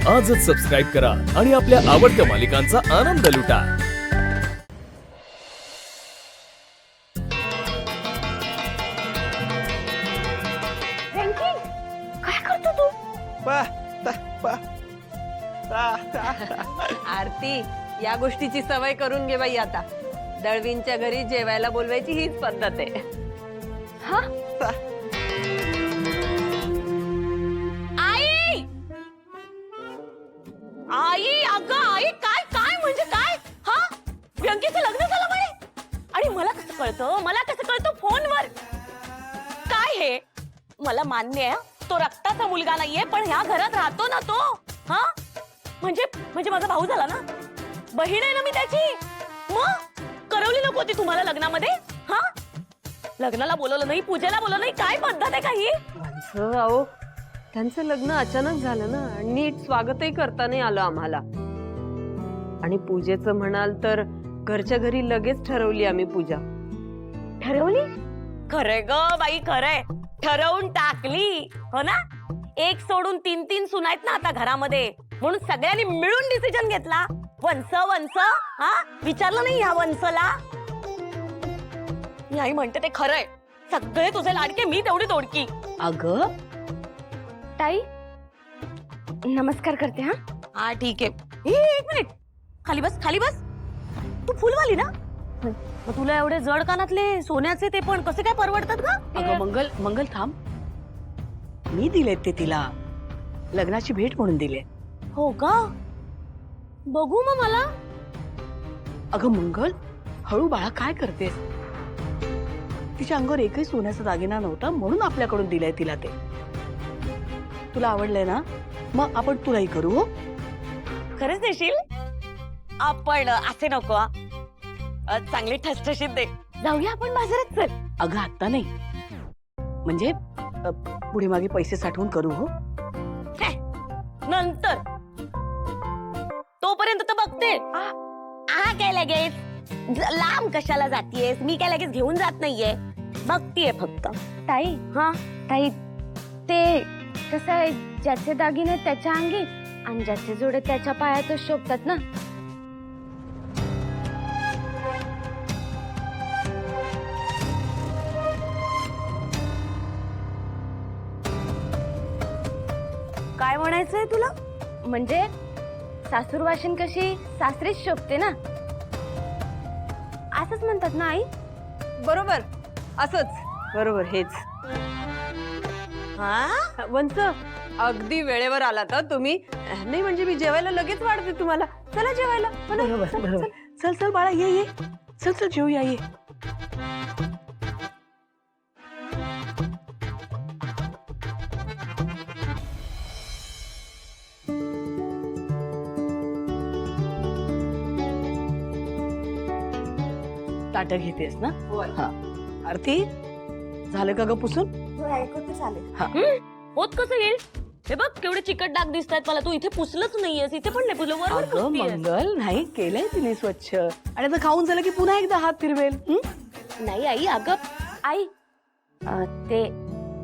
आजच सबस्क्राईब करा आणि आपल्या आवडत्या मालिकांचा आनंद लुटा. काय करतो तू? आरती, या गोष्टीची सवय करून घे बाई आता. दळवींच्या घरी जेवायला बोलवायची हीच पद्धत आहे. हा? आई! आई, अगं आई, काय काय म्हणजे काय? हा? व्यंकीचं लग्न झालं म्हणे? आणि मला कसं कळतं? मला कसं कळतं फोनवर? काय हे? मला मान्य आहे तो रक्ताचा मुलगा नाहीये, पण ह्या घरात राहतो ना तो. हा? म्हणजे माझा भाऊ झाला ना, बहीण आहे ना मी त्याची. मग करवली नको होती तुम्हाला लग्नामध्ये? हा, लग्नाला बोलवलं नाही, पूजेला बोलवलं नाही, काय पद्धत आहे काही? अहो, त्यांचं लग्न अचानक झालं ना, नीट स्वागतही करता नाही आलं आम्हाला. आणि पूजेचं म्हणाल तर घरच्या घरी लगेच ठरवली आम्ही पूजा. ठरवली? खरंय ग बाई, खरंय, ठरवून टाकली हो ना. एक सोडून तीन तीन सुनायत ना आता घरामध्ये, म्हणून सगळ्यांनी मिळून डिसिजन घेतला. वंस वंस हा, विचारलं नाही ह्या वंसला. मी आई म्हणते ते खरंय, सगळे तुझे लाडके, मी तेवढी तोडकी. अगं ताई, नमस्कार करते. हा हा, ठीक आहे. एक मिनिट, खाली बस, खाली बस. तू फुलवाली ना, मग तुला एवढे जड कानातले सोन्याचे ते पण कसे काय परवडतात का? अगं मंगल थांब, मी दिलेत ते तिला लग्नाची भेट म्हणून दिले. हो का? बघू मग मला. अगं मंगल, हळू बाळा, काय करतेस? तिच्या अंगावर एकही सोन्याचा दागिना नव्हता म्हणून आपल्याकडून दिलंय तिला ते. तुला आवडलंय ना, मग आपण तुलाही करू. हो, खरंच देशील? आपण असे नको हा. चांगली ठसठशीत दे. जाऊया आपण बाजारात, चल. अगं आत्ता नाही, म्हणजे पुढे मागे पैसे साठवून करू. हो, नंतर, तोपर्यंत तर बघते. काय लगेच लांब कशाला जातीयेस? मी काय लगेच घेऊन जात नाहीये, बघतीये फक्त. ताई, हा ताई, ते कसं आहे, ज्याचे दागिने त्याच्या अंगी आणि ज्याचे जोडे त्याच्या पायातच शोभतात ना. काय म्हणायचंय तुला? म्हणजे सासूरवाशीन कशी सासरीच शोभते ना, असंच म्हणतात ना आई? बरोबर, असंच बरोबर, हेच. हा, वंस, अगदी वेळेवर आला तर तुम्ही. नाही म्हणजे मी जेवायला लगेच वाढते तुम्हाला. चला जेवायला. हो ना? बरोबर चल, बरोबर. चल. चल चल बाळा, ये, चल चल जेवूया, ये. ताटं घेतेस ना? हा. आरती, झालं का ग पुसून? होत कसं येईल? हे बघ केवढे चिकट डाग दिसतायत मला. तू इथे पुसलंच नाहीयेस, इथे पण नाही पुसलं, वरवर अगं पुसतीयेस. मंगल, नाही केलंय तिने स्वच्छ. आणि आता खाऊन झालं की पुन्हा एकदा हात फिरवेल. नाही आई, अगं आई, ते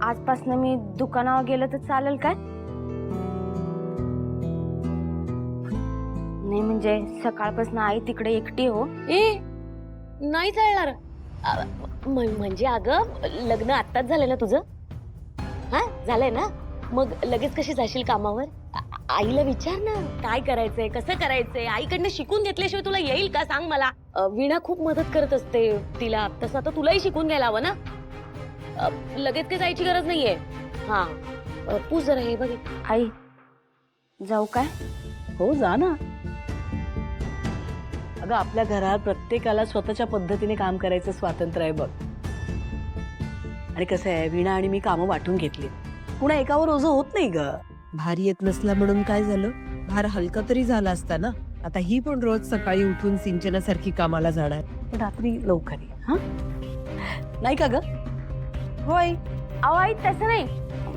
आजपासून मी दुकानावर गेलं तर चालेल काय? नाही म्हणजे सकाळपासून आई तिकडे एकटी हो. नाही चालणार. म्हणजे अगं लग्न आत्ताच झालंय ना तुझं? हा, झालंय ना, मग लगेच कशी जाशील कामावर? आईला विचार ना, काय करायचंय, कसं करायचंय. आईकडनं शिकून घेतल्याशिवाय तुला येईल का, सांग मला. वीणा खूप मदत करत असते तिला, तसं आता तुलाही शिकून घ्यायला हवं ना. लगेच काही जायची गरज नाहीये. हा, पूज जरा हे बघ. आई, जाऊ काय? हो, जा ना. अगं आपल्या घरात प्रत्येकाला स्वतःच्या पद्धतीने काम करायचं स्वातंत्र्य आहे बघ. आणि कसं आहे, वीणा आणि मी कामं वाटून घेतली, पुन्हा एकावर ओझं होत नाही ग. भार येत नसला म्हणून काय झालं, भार हलका तरी झाला असता ना. आता ही पण रोज सकाळी उठून सिंचनासारखी कामाला जाणार. पण रात्री लवकर ये, हा? नाही का ग? होय. अहो आई, तसं नाही,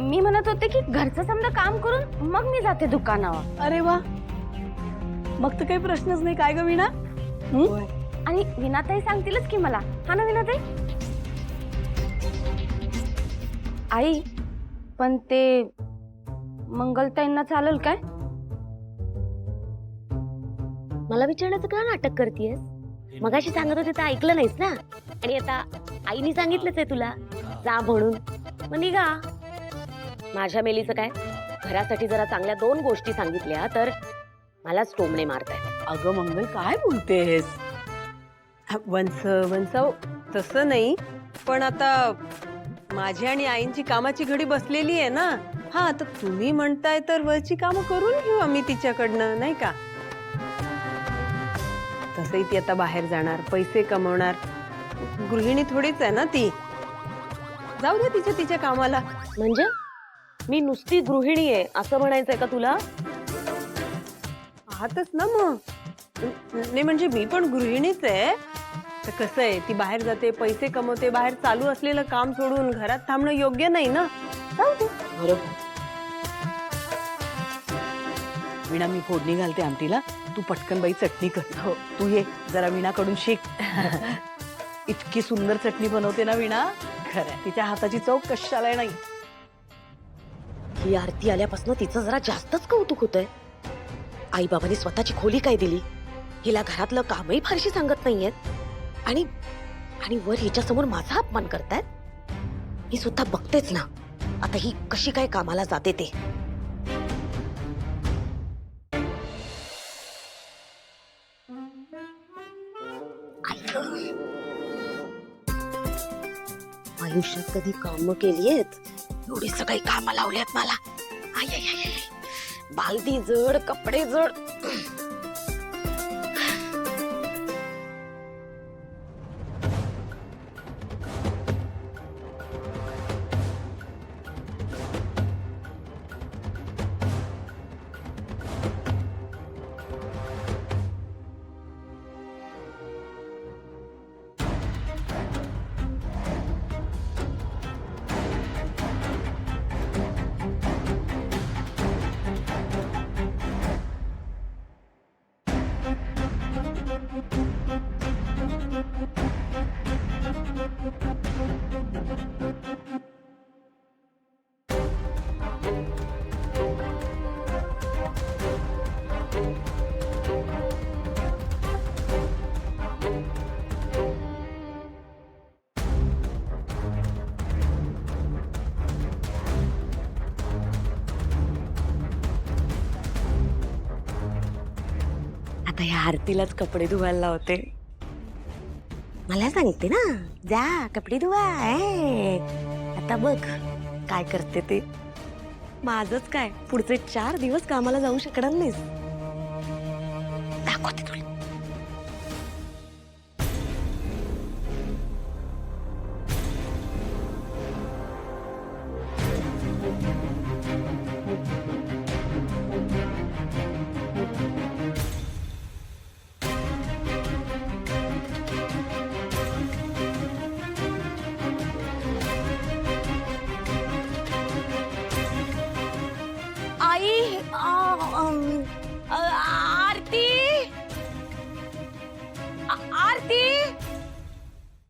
मी म्हणत होते की घरचं समजा काम करून मग मी जाते दुकानावर. अरे वा, मग तर काही प्रश्नच नाही. काय ग वीणा? आणि विनाताई सांगतीलच की मला. हा ना विनाताई? आई, पण ते मंगलताईंना चालेल काय? मला विचारण्याचं का नाटक करतेयस? मगाशी सांगत होते तर ऐकलं नाहीस ना, आणि आता आईने सांगितलंच आहे तुला जा म्हणून, मग निघा. माझ्या मेलीचं काय, घरासाठी जरा चांगल्या 2 गोष्टी सांगितल्या तर मलाच टोमणे मारतायत. अगं मंगल काय बोलतेस? वंसव तसं नाही, पण आता माझी आणि आईंची कामाची घडी बसलेली आहे ना. हा, आता तुम्ही म्हणताय तर वरची कामं करून घेऊ आम्ही तिच्याकडनं, नाही का? तसंही ती आता बाहेर जाणार, पैसे कमवणार, गृहिणी थोडीच आहे ना ती. जाऊ दे तिच्या कामाला. म्हणजे मी नुसती गृहिणी आहे असं म्हणायचंय का तुला? आहातच ना मग. नाही म्हणजे मी पण गृहिणीच आहे. तर कसं आहे, ती बाहेर जाते, पैसे कमवते, बाहेर चालू असलेलं काम सोडून घरात थांबणं योग्य नाही ना. जाऊ दे. बरोबर. वीणा, मी फोडणी घालते आमटीला, तू पटकन बाई चटणी कर. हो, तू ये जरा वीणाकडून शिक. इतकी सुंदर चटणी बनवते ना वीणा, खरं तिच्या हाताची चव कशाला नाही. ही आरती आल्यापासून तिचं जरा जास्तच कौतुक होतंय. आई बाबांनी स्वतःची खोली काय दिली, हिला घरातलं कामही फारशी सांगत नाहीयेत, आणि आणि वर हिच्या समोर माझा अपमान करतायत. ही सुद्धा बघतेच ना आता ही कशी काय कामाला जाते ते. आयुष्यात कधी काम केलीयेत एवढी सगळी कामं लावल्यात मला. आय आय आय आय. बालदी जड, कपडे जड. आता या आरतीलाच कपडे धुवायला लावते. मला सांगते ना जा कपडे धुवा. आता बघ काय करते ते. माझच काय, पुढचे 4 दिवस कामाला जाऊ शकणार नाहीस. दाखवते तुला. आई